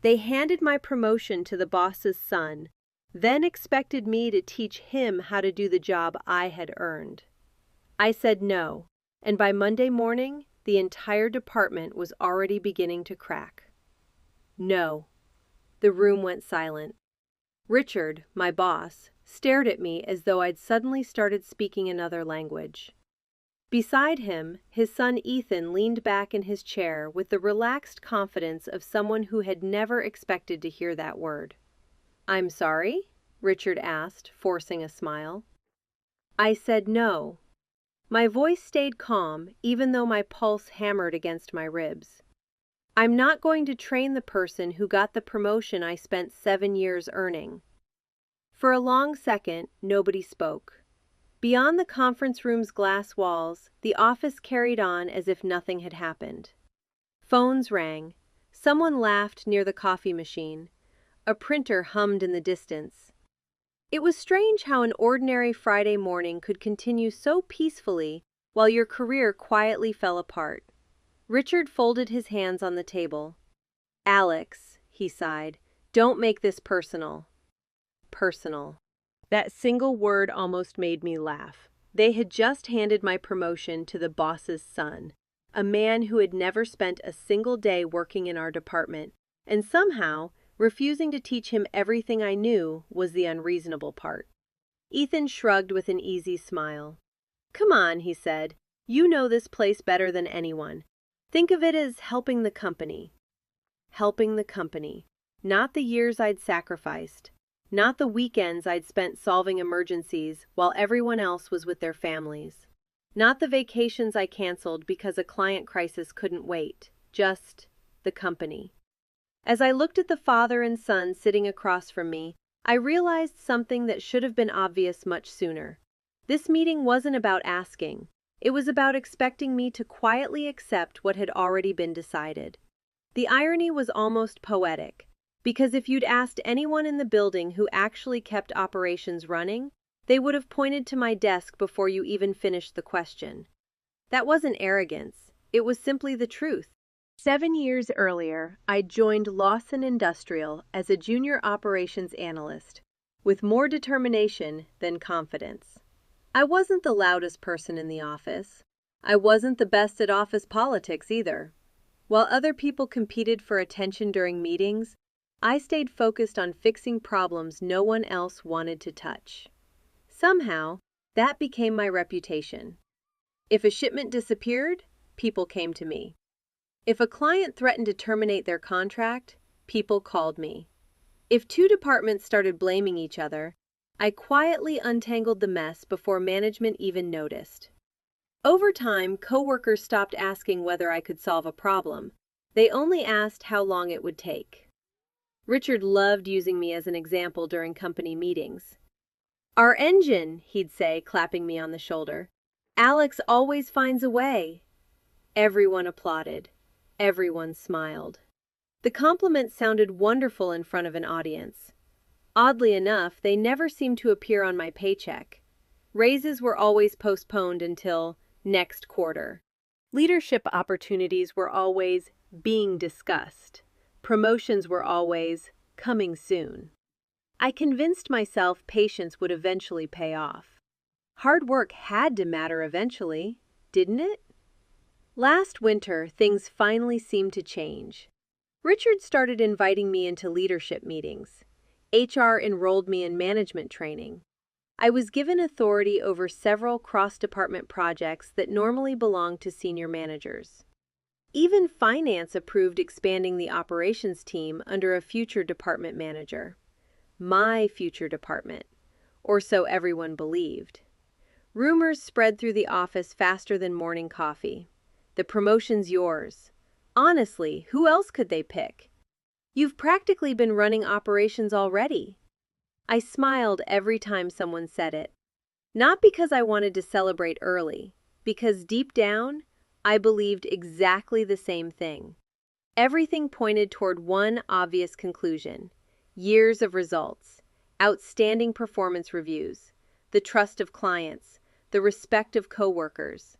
They handed my promotion to the boss's son, then expected me to teach him how to do the job I had earned. I said no, and by Monday morning, the entire department was already beginning to crack. No. The room went silent. Richard, my boss, stared at me as though I'd suddenly started speaking another language. Beside him, his son Ethan leaned back in his chair with the relaxed confidence of someone who had never expected to hear that word. "I'm sorry?" Richard asked, forcing a smile. I said no. My voice stayed calm, even though my pulse hammered against my ribs. "I'm not going to train the person who got the promotion I spent 7 years earning." For a long second, nobody spoke. Beyond the conference room's glass walls, the office carried on as if nothing had happened. Phones rang. Someone laughed near the coffee machine. A printer hummed in the distance. It was strange how an ordinary Friday morning could continue so peacefully while your career quietly fell apart. Richard folded his hands on the table. "Alex," he sighed, "don't make this personal." Personal. That single word almost made me laugh. They had just handed my promotion to the boss's son, a man who had never spent a single day working in our department, and somehow, refusing to teach him everything I knew was the unreasonable part. Ethan shrugged with an easy smile. "Come on," he said. "You know this place better than anyone. Think of it as helping the company." Helping the company. Not the years I'd sacrificed. Not the weekends I'd spent solving emergencies while everyone else was with their families. Not the vacations I canceled because a client crisis couldn't wait. Just the company. As I looked at the father and son sitting across from me, I realized something that should have been obvious much sooner. This meeting wasn't about asking. It was about expecting me to quietly accept what had already been decided. The irony was almost poetic. Because if you'd asked anyone in the building who actually kept operations running, they would have pointed to my desk before you even finished the question. That wasn't arrogance. It was simply the truth. 7 years earlier, I'd joined Lawson Industrial as a junior operations analyst, with more determination than confidence. I wasn't the loudest person in the office. I wasn't the best at office politics either. While other people competed for attention during meetings, I stayed focused on fixing problems no one else wanted to touch. Somehow, that became my reputation. If a shipment disappeared, people came to me. If a client threatened to terminate their contract, people called me. If 2 departments started blaming each other, I quietly untangled the mess before management even noticed. Over time, coworkers stopped asking whether I could solve a problem. They only asked how long it would take. Richard loved using me as an example during company meetings. "Our engine," he'd say, clapping me on the shoulder. "Alex always finds a way." Everyone applauded. Everyone smiled. The compliments sounded wonderful in front of an audience. Oddly enough, they never seemed to appear on my paycheck. Raises were always postponed until next quarter. Leadership opportunities were always being discussed. Promotions were always coming soon. I convinced myself patience would eventually pay off. Hard work had to matter eventually, didn't it? Last winter, things finally seemed to change. Richard started inviting me into leadership meetings. HR enrolled me in management training. I was given authority over several cross-department projects that normally belonged to senior managers. Even finance approved expanding the operations team under a future department manager. My future department, or so everyone believed. Rumors spread through the office faster than morning coffee. "The promotion's yours." Honestly, who else could they pick? "You've practically been running operations already." I smiled every time someone said it. Not because I wanted to celebrate early, because deep down, I believed exactly the same thing. Everything pointed toward one obvious conclusion: years of results, outstanding performance reviews, the trust of clients, the respect of coworkers.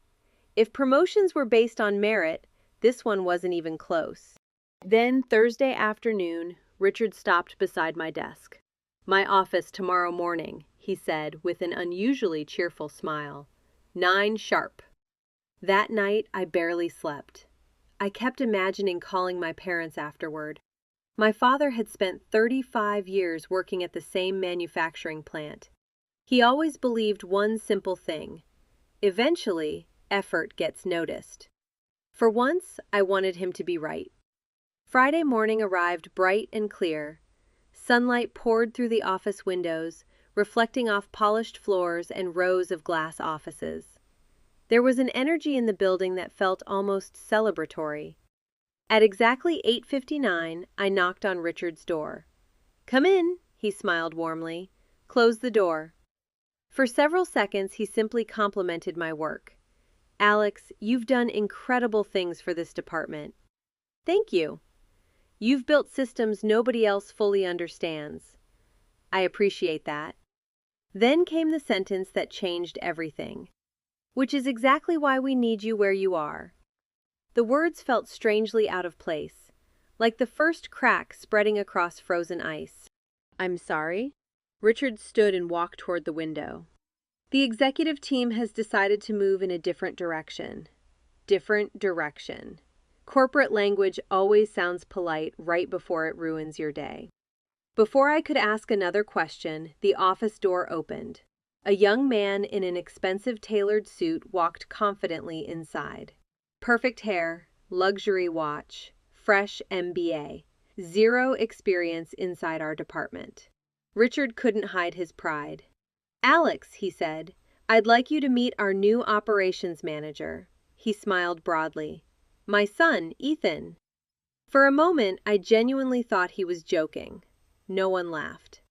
If promotions were based on merit, this one wasn't even close. Then, Thursday afternoon, Richard stopped beside my desk. "My office tomorrow morning," he said with an unusually cheerful smile. 9 sharp. That night, I barely slept. I kept imagining calling my parents afterward. My father had spent 35 years working at the same manufacturing plant. He always believed one simple thing: eventually, effort gets noticed. For once, I wanted him to be right. Friday morning arrived bright and clear. Sunlight poured through the office windows, reflecting off polished floors and rows of glass offices. There was an energy in the building that felt almost celebratory. At exactly 8:59, I knocked on Richard's door. "Come in," he smiled warmly. "Close the door." For several seconds, he simply complimented my work. "Alex, you've done incredible things for this department." "Thank you." "You've built systems nobody else fully understands." "I appreciate that." Then came the sentence that changed everything. "Which is exactly why we need you where you are." The words felt strangely out of place, like the first crack spreading across frozen ice. "I'm sorry." Richard stood and walked toward the window. "The executive team has decided to move in a different direction." Different direction. Corporate language always sounds polite right before it ruins your day. Before I could ask another question, the office door opened. A young man in an expensive tailored suit walked confidently inside. Perfect hair, luxury watch, fresh MBA. Zero experience inside our department. Richard couldn't hide his pride. "Alex," he said, "I'd like you to meet our new operations manager." He smiled broadly. "My son, Ethan." For a moment, I genuinely thought he was joking. No one laughed.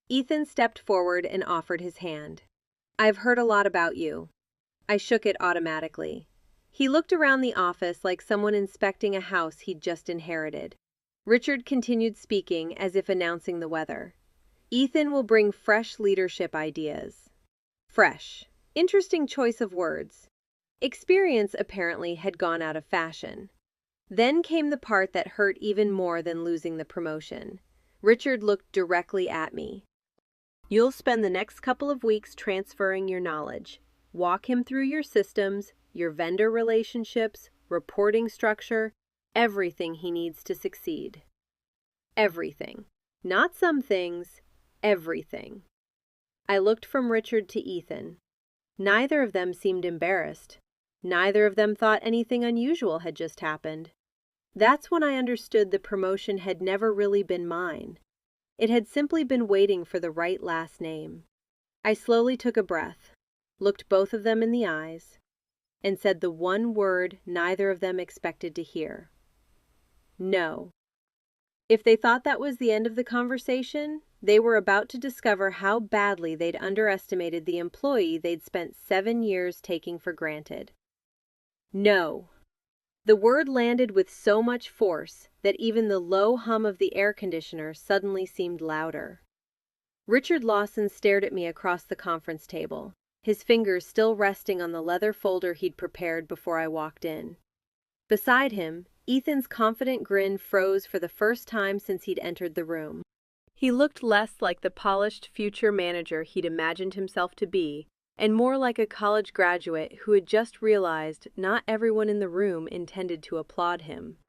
Ethan stepped forward and offered his hand. "I've heard a lot about you." I shook it automatically. He looked around the office like someone inspecting a house he'd just inherited. Richard continued speaking as if announcing the weather. "Ethan will bring fresh leadership ideas." Fresh. Interesting choice of words. Experience apparently had gone out of fashion. Then came the part that hurt even more than losing the promotion. Richard looked directly at me. "You'll spend the next couple of weeks transferring your knowledge. Walk him through your systems, your vendor relationships, reporting structure, everything he needs to succeed." Everything. Not some things, everything. I looked from Richard to Ethan. Neither of them seemed embarrassed. Neither of them thought anything unusual had just happened. That's when I understood the promotion had never really been mine. It had simply been waiting for the right last name. I slowly took a breath, looked both of them in the eyes, and said the one word neither of them expected to hear. No. If they thought that was the end of the conversation, they were about to discover how badly they'd underestimated the employee they'd spent 7 years taking for granted. No. The word landed with so much force that even the low hum of the air conditioner suddenly seemed louder. Richard Lawson stared at me across the conference table, his fingers still resting on the leather folder he'd prepared before I walked in. Beside him, Ethan's confident grin froze for the first time since he'd entered the room. He looked less like the polished future manager he'd imagined himself to be, and more like a college graduate who had just realized not everyone in the room intended to applaud him.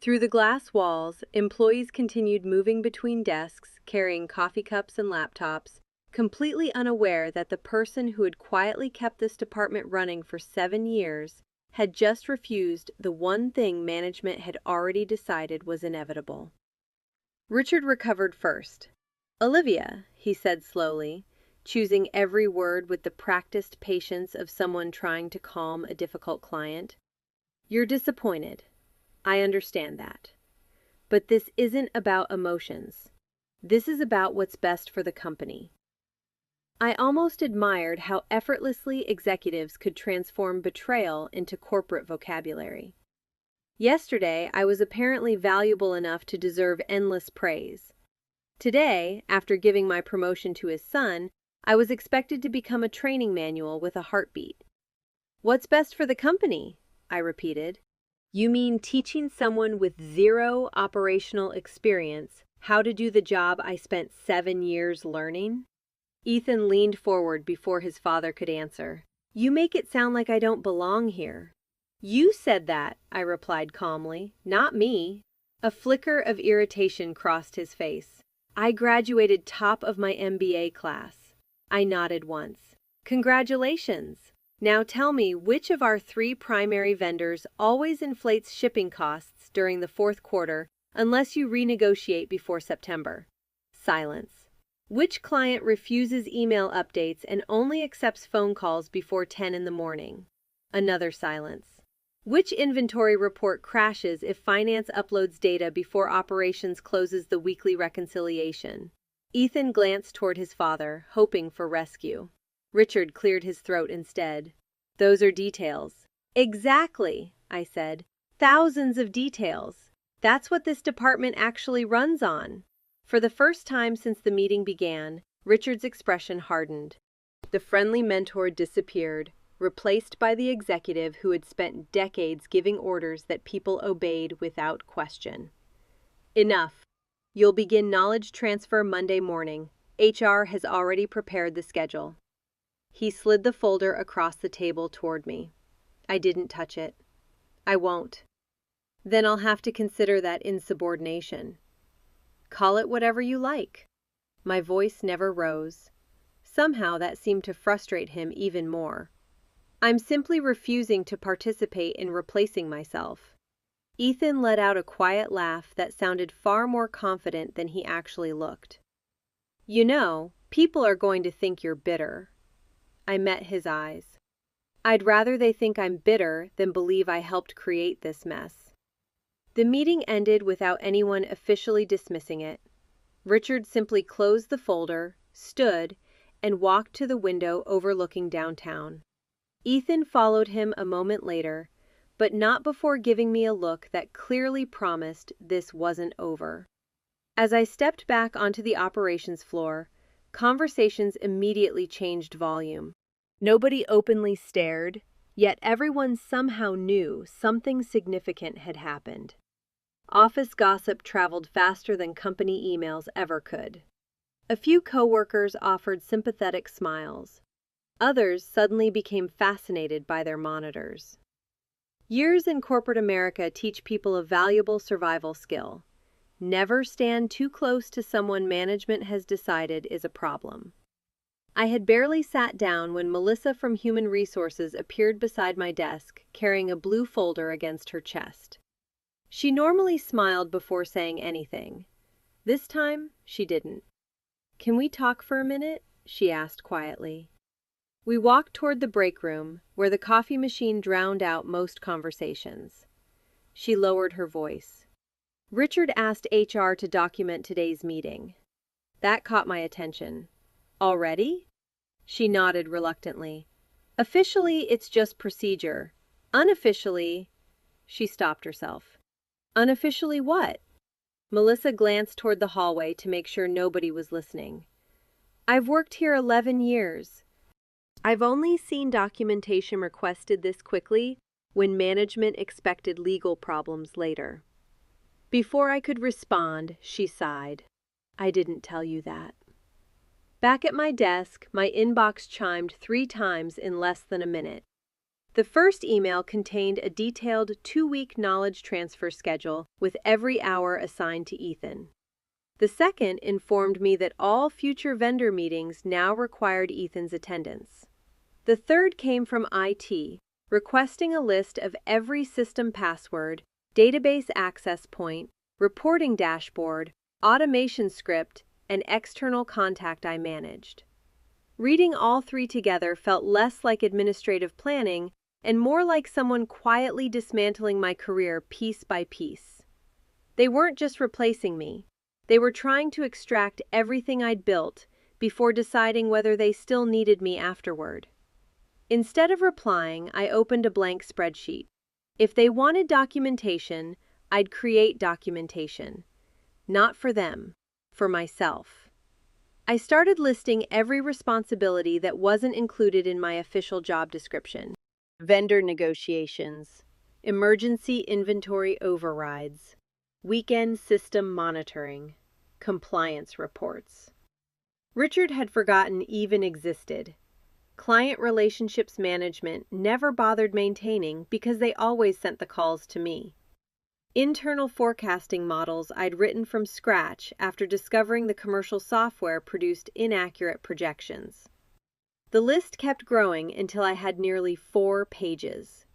Through the glass walls, employees continued moving between desks, carrying coffee cups and laptops, completely unaware that the person who had quietly kept this department running for 7 years had just refused the one thing management had already decided was inevitable. Richard recovered first. "Olivia," he said slowly, choosing every word with the practiced patience of someone trying to calm a difficult client. "You're disappointed. I understand that. But this isn't about emotions. This is about what's best for the company." I almost admired how effortlessly executives could transform betrayal into corporate vocabulary. Yesterday, I was apparently valuable enough to deserve endless praise. Today, after giving my promotion to his son, I was expected to become a training manual with a heartbeat. "What's best for the company?" I repeated. You mean teaching someone with zero operational experience how to do the job I spent 7 years learning? Ethan leaned forward before his father could answer. You make it sound like I don't belong here. You said that, I replied calmly, not me. A flicker of irritation crossed his face. I graduated top of my MBA class. I nodded once. Congratulations! Now tell me, which of our 3 primary vendors always inflates shipping costs during the fourth quarter unless you renegotiate before September? Silence. Which client refuses email updates and only accepts phone calls before 10 in the morning? Another silence. Which inventory report crashes if finance uploads data before operations closes the weekly reconciliation? Ethan glanced toward his father, hoping for rescue. Richard cleared his throat instead. Those are details. Exactly, I said. Thousands of details. That's what this department actually runs on. For the first time since the meeting began, Richard's expression hardened. The friendly mentor disappeared, replaced by the executive who had spent decades giving orders that people obeyed without question. Enough. You'll begin knowledge transfer Monday morning. HR has already prepared the schedule. He slid the folder across the table toward me. I didn't touch it. I won't. Then I'll have to consider that insubordination. Call it whatever you like. My voice never rose. Somehow that seemed to frustrate him even more. I'm simply refusing to participate in replacing myself. Ethan let out a quiet laugh that sounded far more confident than he actually looked. You know, people are going to think you're bitter. I met his eyes. I'd rather they think I'm bitter than believe I helped create this mess. The meeting ended without anyone officially dismissing it. Richard simply closed the folder, stood, and walked to the window overlooking downtown. Ethan followed him a moment later, but not before giving me a look that clearly promised this wasn't over. As I stepped back onto the operations floor, conversations immediately changed volume. Nobody openly stared, yet everyone somehow knew something significant had happened. Office gossip traveled faster than company emails ever could. A few coworkers offered sympathetic smiles. Others suddenly became fascinated by their monitors. Years in corporate America teach people a valuable survival skill. Never stand too close to someone management has decided is a problem. I had barely sat down when Melissa from Human Resources appeared beside my desk, carrying a blue folder against her chest. She normally smiled before saying anything. This time, she didn't. Can we talk for a minute? She asked quietly. We walked toward the break room, where the coffee machine drowned out most conversations. She lowered her voice. Richard asked HR to document today's meeting. That caught my attention. Already? She nodded reluctantly. Officially, it's just procedure. Unofficially, she stopped herself. Unofficially what? Melissa glanced toward the hallway to make sure nobody was listening. I've worked here 11 years. I've only seen documentation requested this quickly when management expected legal problems later. Before I could respond, she sighed. I didn't tell you that. Back at my desk, my inbox chimed 3 times in less than a minute. The first email contained a detailed 2-week knowledge transfer schedule with every hour assigned to Ethan. The second informed me that all future vendor meetings now required Ethan's attendance. The third came from IT, requesting a list of every system password, database access point, reporting dashboard, automation script, and external contact I managed. Reading all 3 together felt less like administrative planning and more like someone quietly dismantling my career piece by piece. They weren't just replacing me. They were trying to extract everything I'd built before deciding whether they still needed me afterward. Instead of replying, I opened a blank spreadsheet. If they wanted documentation, I'd create documentation. Not for them, for myself. I started listing every responsibility that wasn't included in my official job description. Vendor negotiations, emergency inventory overrides, weekend system monitoring, compliance reports. Richard had forgotten even existed. Client relationships management never bothered maintaining because they always sent the calls to me. Internal forecasting models I'd written from scratch after discovering the commercial software produced inaccurate projections. The list kept growing until I had nearly 4 pages.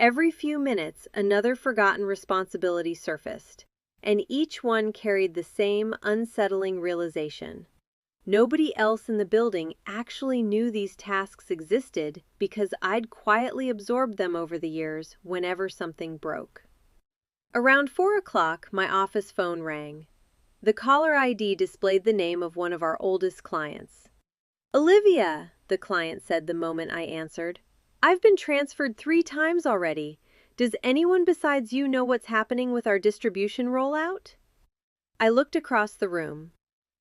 Every few minutes, another forgotten responsibility surfaced, and each one carried the same unsettling realization. Nobody else in the building actually knew these tasks existed because I'd quietly absorbed them over the years whenever something broke. Around 4 o'clock, my office phone rang. The caller ID displayed the name of one of our oldest clients. "Olivia," the client said the moment I answered. "I've been transferred 3 times already. Does anyone besides you know what's happening with our distribution rollout?" I looked across the room.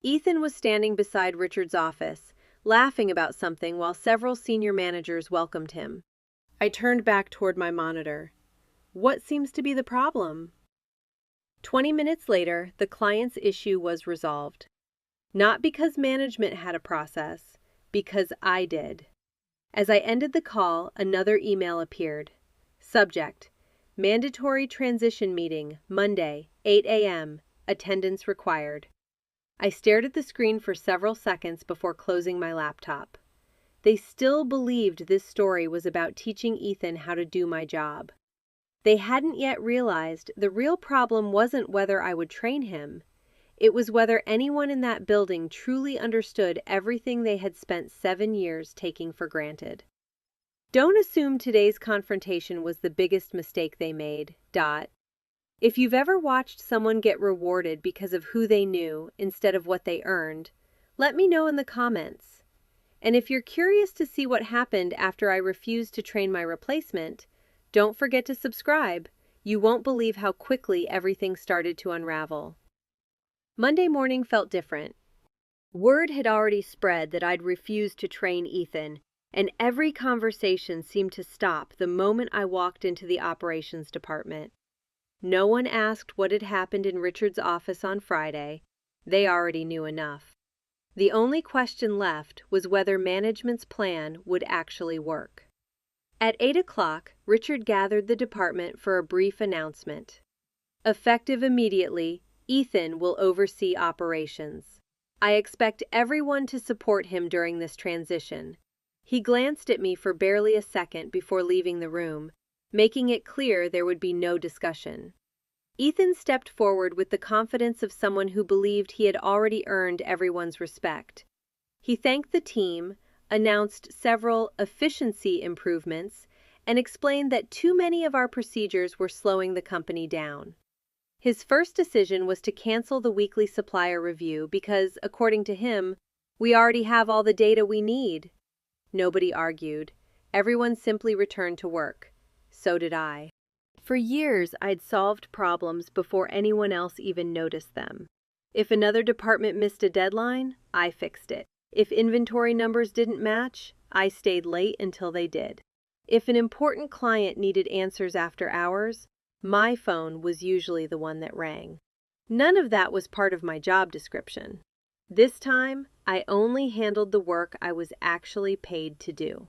Ethan was standing beside Richard's office, laughing about something while several senior managers welcomed him. I turned back toward my monitor. What seems to be the problem? 20 minutes later, the client's issue was resolved. Not because management had a process, because I did. As I ended the call, another email appeared. Subject: Mandatory transition meeting, Monday, 8 a.m., attendance required. I stared at the screen for several seconds before closing my laptop. They still believed this story was about teaching Ethan how to do my job. They hadn't yet realized the real problem wasn't whether I would train him. It was whether anyone in that building truly understood everything they had spent 7 years taking for granted. Don't assume today's confrontation was the biggest mistake they made. If you've ever watched someone get rewarded because of who they knew instead of what they earned, let me know in the comments. And if you're curious to see what happened after I refused to train my replacement, don't forget to subscribe. You won't believe how quickly everything started to unravel. Monday morning felt different. Word had already spread that I'd refused to train Ethan, and every conversation seemed to stop the moment I walked into the operations department. No one asked what had happened in Richard's office on Friday. They already knew enough. The only question left was whether management's plan would actually work. At 8 o'clock, Richard gathered the department for a brief announcement. Effective immediately, Ethan will oversee operations. I expect everyone to support him during this transition. He glanced at me for barely a second before leaving the room, making it clear there would be no discussion. Ethan stepped forward with the confidence of someone who believed he had already earned everyone's respect. He thanked the team, announced several efficiency improvements, and explained that too many of our procedures were slowing the company down. His first decision was to cancel the weekly supplier review because, according to him, we already have all the data we need. Nobody argued. Everyone simply returned to work. So did I. For years, I'd solved problems before anyone else even noticed them. If another department missed a deadline, I fixed it. If inventory numbers didn't match, I stayed late until they did. If an important client needed answers after hours, my phone was usually the one that rang. None of that was part of my job description. This time, I only handled the work I was actually paid to do.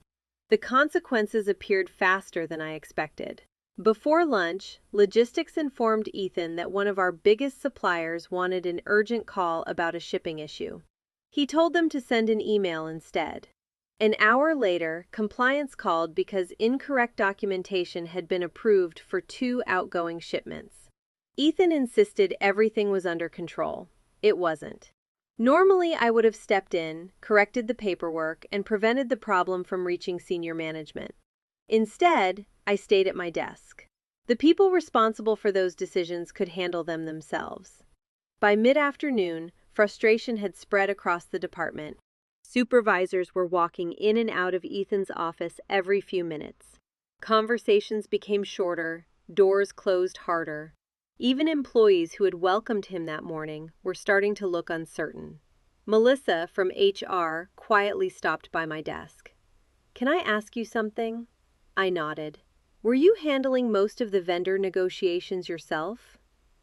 The consequences appeared faster than I expected. Before lunch, logistics informed Ethan that one of our biggest suppliers wanted an urgent call about a shipping issue. He told them to send an email instead. An hour later, compliance called because incorrect documentation had been approved for 2 outgoing shipments. Ethan insisted everything was under control. It wasn't. Normally, I would have stepped in, corrected the paperwork, and prevented the problem from reaching senior management. Instead, I stayed at my desk. The people responsible for those decisions could handle them themselves. By mid-afternoon, frustration had spread across the department. Supervisors were walking in and out of Ethan's office every few minutes. Conversations became shorter, doors closed harder. Even employees who had welcomed him that morning were starting to look uncertain. Melissa from HR quietly stopped by my desk. "Can I ask you something?" I nodded. Were you handling most of the vendor negotiations yourself?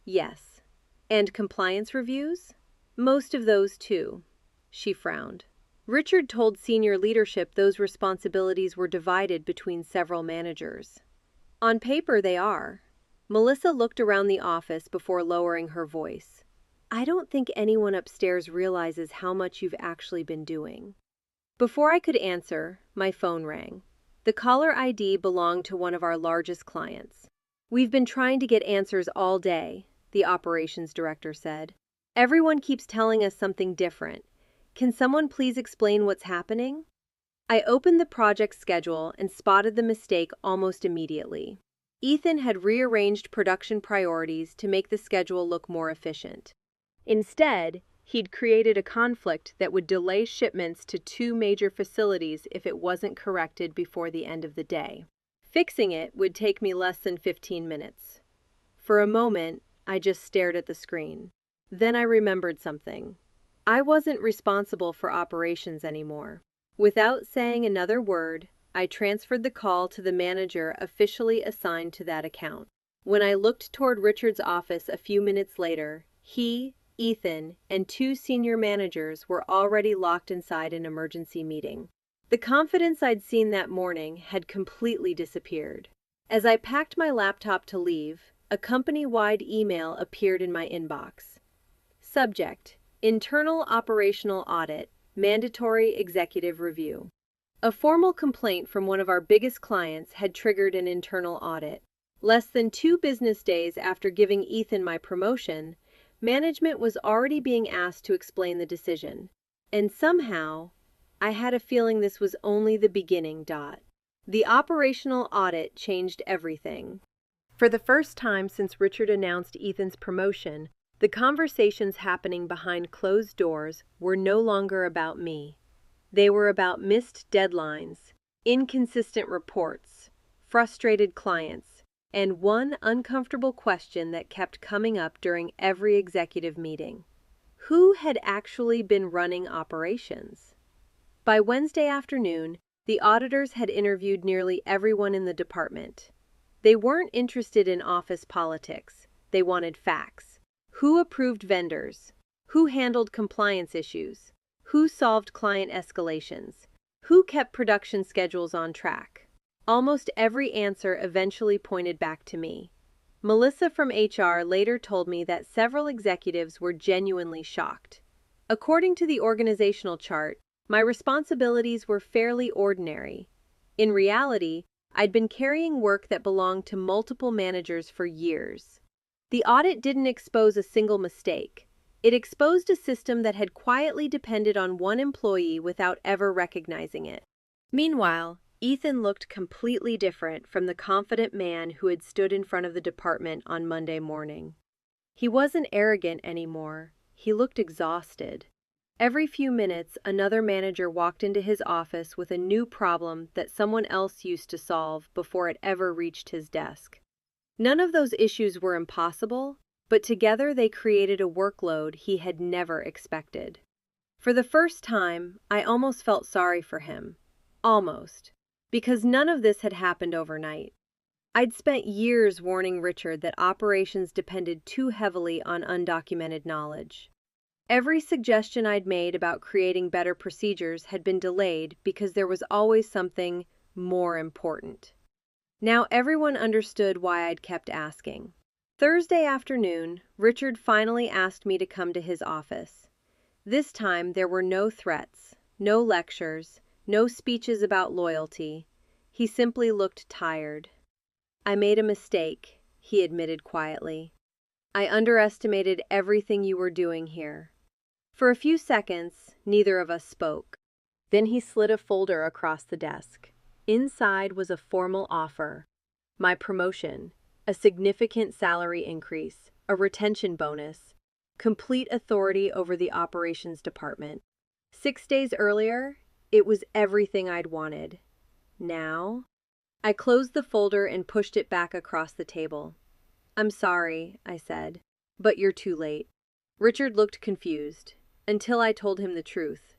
Yes. And compliance reviews? Most of those too. She frowned. Richard told senior leadership those responsibilities were divided between several managers. On paper, they are. Melissa looked around the office before lowering her voice. I don't think anyone upstairs realizes how much you've actually been doing. Before I could answer, my phone rang. The caller ID belonged to one of our largest clients. We've been trying to get answers all day, the operations director said. Everyone keeps telling us something different. Can someone please explain what's happening? I opened the project schedule and spotted the mistake almost immediately. Ethan had rearranged production priorities to make the schedule look more efficient. Instead, he'd created a conflict that would delay shipments to 2 major facilities if it wasn't corrected before the end of the day. Fixing it would take me less than 15 minutes. For a moment, I just stared at the screen. Then I remembered something. I wasn't responsible for operations anymore. Without saying another word, I transferred the call to the manager officially assigned to that account. When I looked toward Richard's office a few minutes later, he, Ethan, and 2 senior managers were already locked inside an emergency meeting. The confidence I'd seen that morning had completely disappeared. As I packed my laptop to leave, a company-wide email appeared in my inbox. Subject: Internal Operational Audit, Mandatory Executive Review. A formal complaint from one of our biggest clients had triggered an internal audit. Less than 2 business days after giving Ethan my promotion, management was already being asked to explain the decision. And somehow, I had a feeling this was only the beginning. The operational audit changed everything. For the first time since Richard announced Ethan's promotion, the conversations happening behind closed doors were no longer about me. They were about missed deadlines, inconsistent reports, frustrated clients, and one uncomfortable question that kept coming up during every executive meeting. Who had actually been running operations? By Wednesday afternoon, the auditors had interviewed nearly everyone in the department. They weren't interested in office politics. They wanted facts. Who approved vendors? Who handled compliance issues? Who solved client escalations? Who kept production schedules on track? Almost every answer eventually pointed back to me. Melissa from HR later told me that several executives were genuinely shocked. According to the organizational chart, my responsibilities were fairly ordinary. In reality, I'd been carrying work that belonged to multiple managers for years. The audit didn't expose a single mistake. It exposed a system that had quietly depended on one employee without ever recognizing it. Meanwhile, Ethan looked completely different from the confident man who had stood in front of the department on Monday morning. He wasn't arrogant anymore. He looked exhausted. Every few minutes, another manager walked into his office with a new problem that someone else used to solve before it ever reached his desk. None of those issues were impossible, but together they created a workload he had never expected. For the first time, I almost felt sorry for him. Almost. Because none of this had happened overnight. I'd spent years warning Richard that operations depended too heavily on undocumented knowledge. Every suggestion I'd made about creating better procedures had been delayed because there was always something more important. Now everyone understood why I'd kept asking. Thursday afternoon, Richard finally asked me to come to his office. This time there were no threats, no lectures, no speeches about loyalty. He simply looked tired. I made a mistake, he admitted quietly. I underestimated everything you were doing here. For a few seconds, neither of us spoke. Then he slid a folder across the desk. Inside was a formal offer. My promotion, a significant salary increase, a retention bonus, complete authority over the operations department. 6 days earlier, it was everything I'd wanted. Now, I closed the folder and pushed it back across the table. I'm sorry, I said, but you're too late. Richard looked confused, until I told him the truth.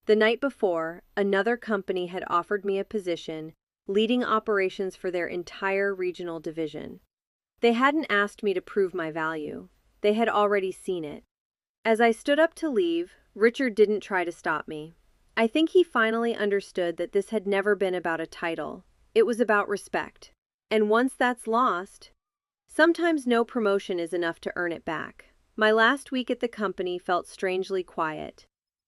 The night before, another company had offered me a position leading operations for their entire regional division. They hadn't asked me to prove my value. They had already seen it. As I stood up to leave, Richard didn't try to stop me. I think he finally understood that this had never been about a title. It was about respect. And once that's lost, sometimes no promotion is enough to earn it back. My last week at the company felt strangely quiet.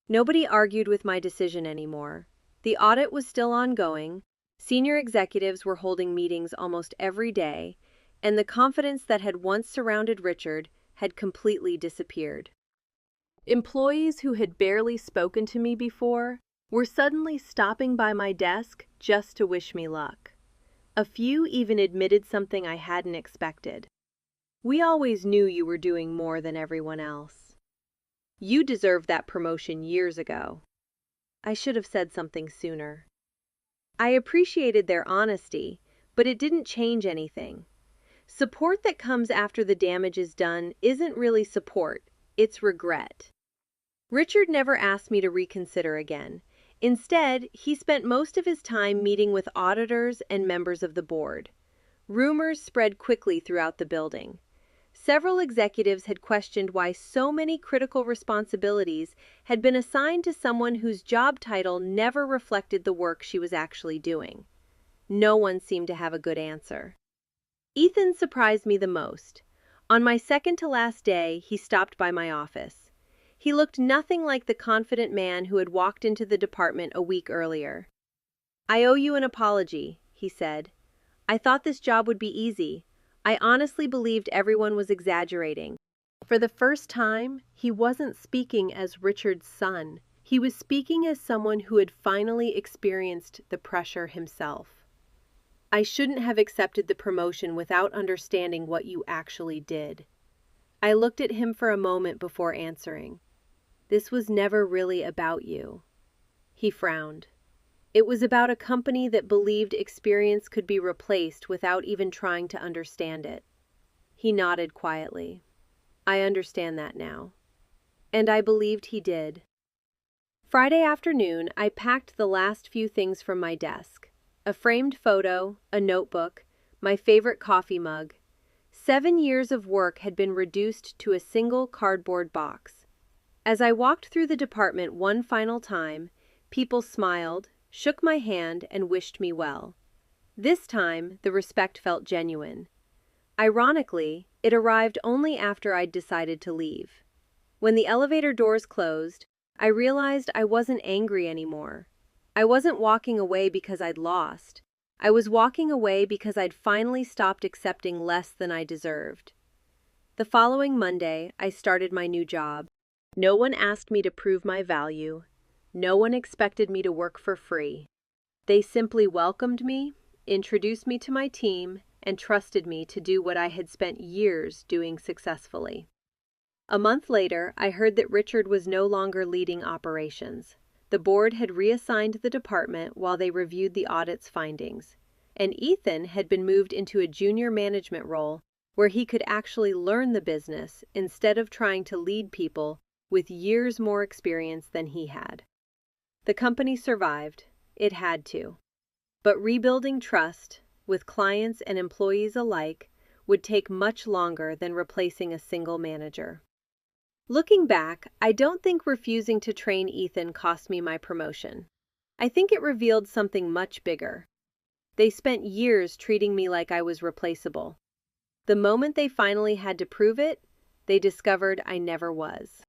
Nobody argued with my decision anymore. The audit was still ongoing, senior executives were holding meetings almost every day, and the confidence that had once surrounded Richard had completely disappeared. Employees who had barely spoken to me before were suddenly stopping by my desk just to wish me luck. A few even admitted something I hadn't expected. "We always knew you were doing more than everyone else. You deserved that promotion years ago." I should have said something sooner. I appreciated their honesty, but it didn't change anything. Support that comes after the damage is done isn't really support, it's regret. Richard never asked me to reconsider again. Instead, he spent most of his time meeting with auditors and members of the board. Rumors spread quickly throughout the building. Several executives had questioned why so many critical responsibilities had been assigned to someone whose job title never reflected the work she was actually doing. No one seemed to have a good answer. Ethan surprised me the most. On my second to last day, he stopped by my office. He looked nothing like the confident man who had walked into the department a week earlier. "I owe you an apology," he said. "I thought this job would be easy. I honestly believed everyone was exaggerating." For the first time, he wasn't speaking as Richard's son. He was speaking as someone who had finally experienced the pressure himself. "I shouldn't have accepted the promotion without understanding what you actually did." I looked at him for a moment before answering. "This was never really about you." He frowned. "It was about a company that believed experience could be replaced without even trying to understand it." He nodded quietly. "I understand that now." And I believed he did. Friday afternoon, I packed the last few things from my desk. A framed photo, a notebook, my favorite coffee mug. 7 years of work had been reduced to a single cardboard box. As I walked through the department one final time, people smiled, shook my hand, and wished me well. This time, the respect felt genuine. Ironically, it arrived only after I'd decided to leave. When the elevator doors closed, I realized I wasn't angry anymore. I wasn't walking away because I'd lost. I was walking away because I'd finally stopped accepting less than I deserved. The following Monday, I started my new job. No one asked me to prove my value. No one expected me to work for free. They simply welcomed me, introduced me to my team, and trusted me to do what I had spent years doing successfully. A month later, I heard that Richard was no longer leading operations. The board had reassigned the department while they reviewed the audit's findings, and Ethan had been moved into a junior management role where he could actually learn the business instead of trying to lead people with years more experience than he had. The company survived. It had to. But rebuilding trust, with clients and employees alike, would take much longer than replacing a single manager. Looking back, I don't think refusing to train Ethan cost me my promotion. I think it revealed something much bigger. They spent years treating me like I was replaceable. The moment they finally had to prove it, they discovered I never was.